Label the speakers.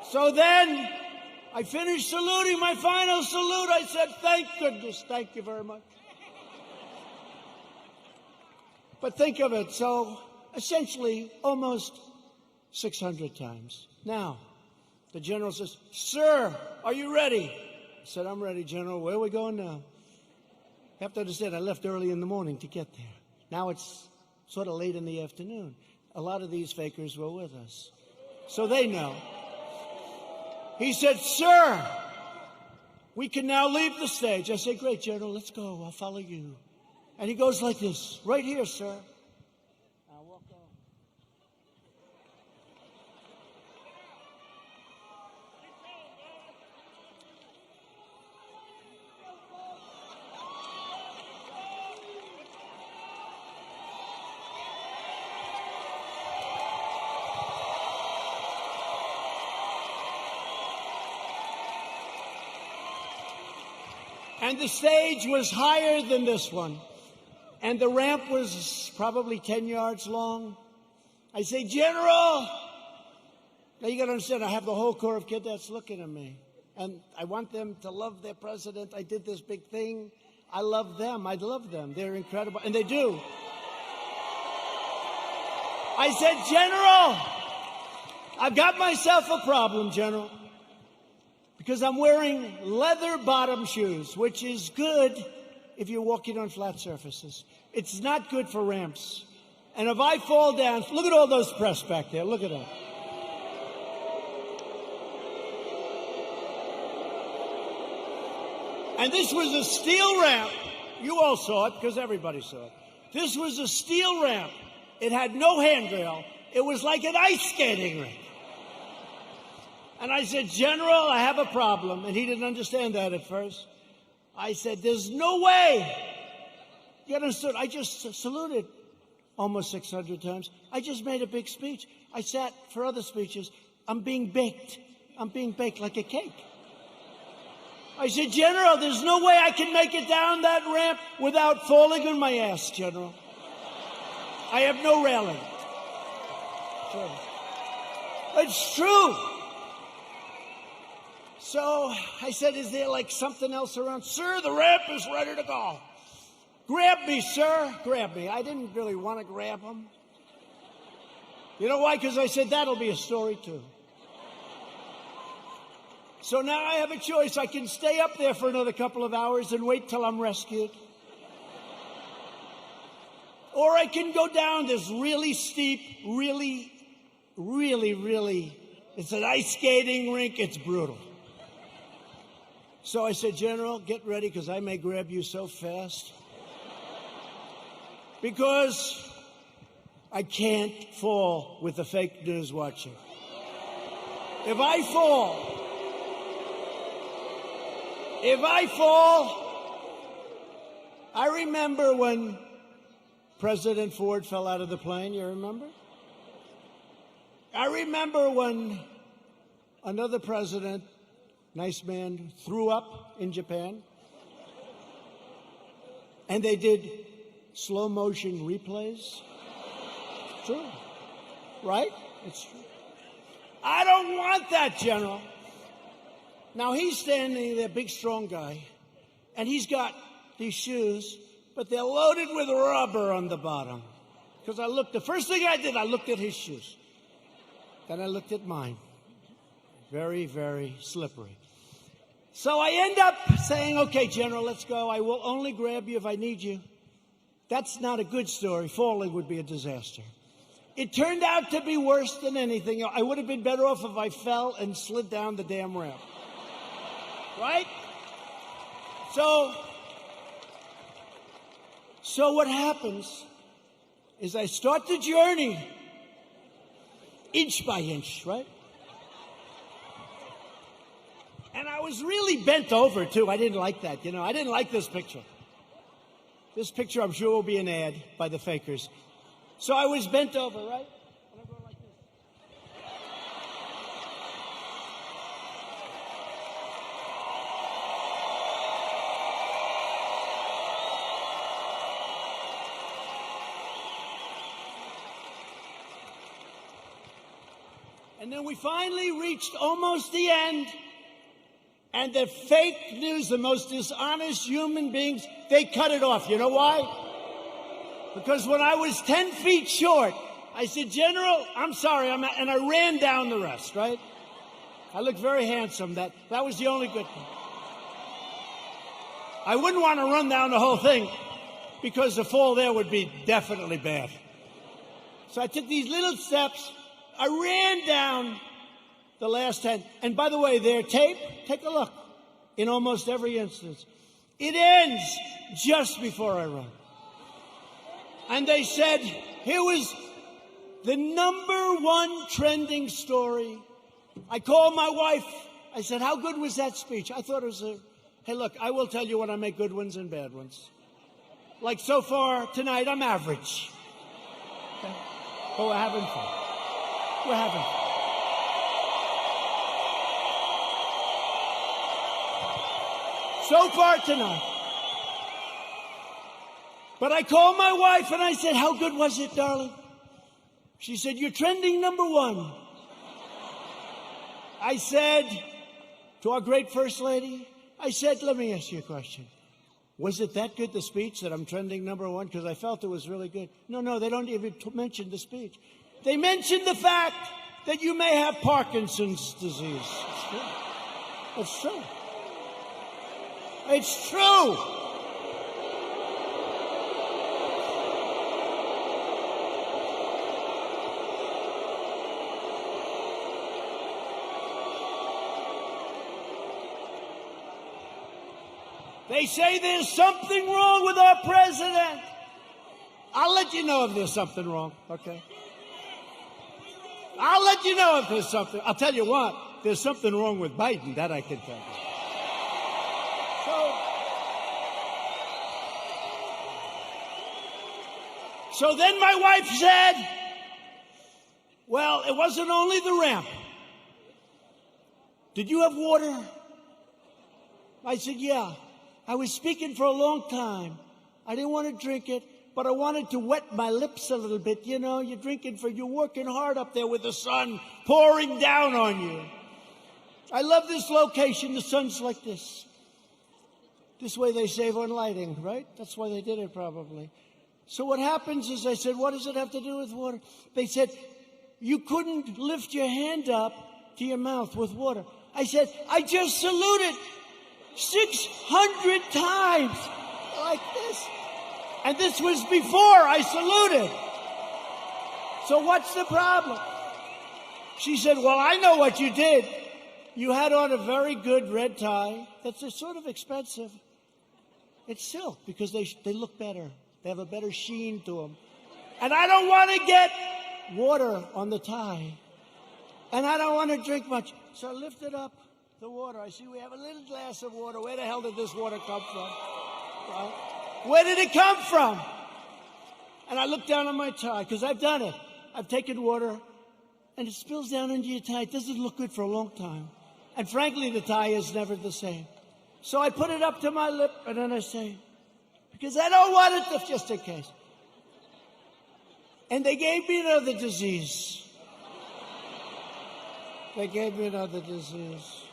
Speaker 1: So then I finished saluting, my final salute. I said, thank goodness, thank you very much. But think of it, so essentially almost 600 times. Now, the general says, sir, are you ready? I said, I'm ready, General. Where are we going now? You have to understand, I left early in the morning to get there. Now it's sort of late in the afternoon. A lot of these fakers were with us, so they know. He said, sir, we can now leave the stage. I said, great, General, let's go. I'll follow you. And he goes like this, right here, sir. I'll walk on. And the stage was higher than this one. And the ramp was probably 10 yards long. I say, General! Now you got to understand, I have the whole Corps of Cadets looking at me. And I want them to love their president. I did this big thing. I love them. I love them. They're incredible. And they do. I said, General, I've got myself a problem, General. Because I'm wearing leather bottom shoes, which is good if you're walking on flat surfaces. It's not good for ramps. And if I fall down, look at all those press back there. Look at them. And this was a steel ramp. You all saw it because everybody saw it. This was a steel ramp. It had no handrail. It was like an ice skating rink. And I said, General, I have a problem. And he didn't understand that at first. I said, there's no way. You understood? I just saluted almost 600 times. I just made a big speech. I sat for other speeches. I'm being baked. I'm being baked like a cake. I said, General, there's no way I can make it down that ramp without falling on my ass, General. I have no railing. Sure. It's true. So I said, is there like something else around? Sir, the ramp is ready to go. Grab me, sir. Grab me. I didn't really want to grab him. You know why? Because I said, that'll be a story too. So now I have a choice. I can stay up there for another couple of hours and wait till I'm rescued. Or I can go down this really steep, really, it's an ice skating rink. It's brutal. So I said, General, get ready because I may grab you so fast. Because I can't fall with the fake news watching. If I fall, I remember when President Ford fell out of the plane, you remember? I remember when another president, nice man, threw up in Japan. And they did slow motion replays. True. Right? It's true. I don't want that, General. Now he's standing there, big strong guy, and he's got these shoes, but they're loaded with rubber on the bottom. Because the first thing I did, I looked at his shoes. Then I looked at mine. Very, very slippery. So I end up saying, okay, General, let's go. I will only grab you if I need you. That's not a good story. Falling would be a disaster. It turned out to be worse than anything. I would have been better off if I fell and slid down the damn ramp. Right? So what happens is I start the journey inch by inch, right? And I was really bent over, too. I didn't like that, you know. I didn't like this picture. This picture, I'm sure, will be an ad by the fakers. So I was bent over, right? And I go like this. And And then we finally reached almost the end. And the fake news, the most dishonest human beings, they cut it off. You know why? Because when I was 10 feet short, I said, General, I'm sorry, and I ran down the rest, right? I looked very handsome. That was the only good thing. I wouldn't want to run down the whole thing because the fall there would be definitely bad. So I took these little steps. I ran down the last 10. And by the way, their tape, take a look. In almost every instance, it ends just before I run. And they said, here was the #1 trending story. I called my wife. I said, how good was that speech? I thought it was hey, look, I will tell you when I make good ones and bad ones. Like so far tonight, I'm average. Okay? But we're having fun. We're having fun. So far tonight. But I called my wife and I said, how good was it, darling? She said, you're trending #1. I said to our great First Lady, I said, let me ask you a question. Was it that good, the speech, that I'm trending #1? Because I felt it was really good. No, they don't even mention the speech. They mentioned the fact that you may have Parkinson's disease. It's true. It's true. It's true. They say there's something wrong with our president. I'll let you know if there's something wrong, okay? I'll let you know if there's something. I'll tell you what, there's something wrong with Biden, that I can tell you. So then my wife said, well, it wasn't only the ramp. Did you have water? I said, yeah. I was speaking for a long time. I didn't want to drink it, but I wanted to wet my lips a little bit. You know, you're working hard up there with the sun pouring down on you. I love this location. The sun's like this. This way they save on lighting, right? That's why they did it probably. So what happens is I said, what does it have to do with water? They said, you couldn't lift your hand up to your mouth with water. I said, I just saluted 600 times like this. And this was before I saluted. So what's the problem? She said, well, I know what you did. You had on a very good red tie. That's sort of expensive. It's silk because they look better. They have a better sheen to them. And I don't want to get water on the tie. And I don't want to drink much. So I lifted up the water. I see we have a little glass of water. Where the hell did this water come from? Right? Where did it come from? And I looked down on my tie, because I've done it. I've taken water, and it spills down into your tie. It doesn't look good for a long time. And frankly, the tie is never the same. So I put it up to my lip, and then I say, because I don't want it to, just in case. And they gave me another disease. They gave me another disease.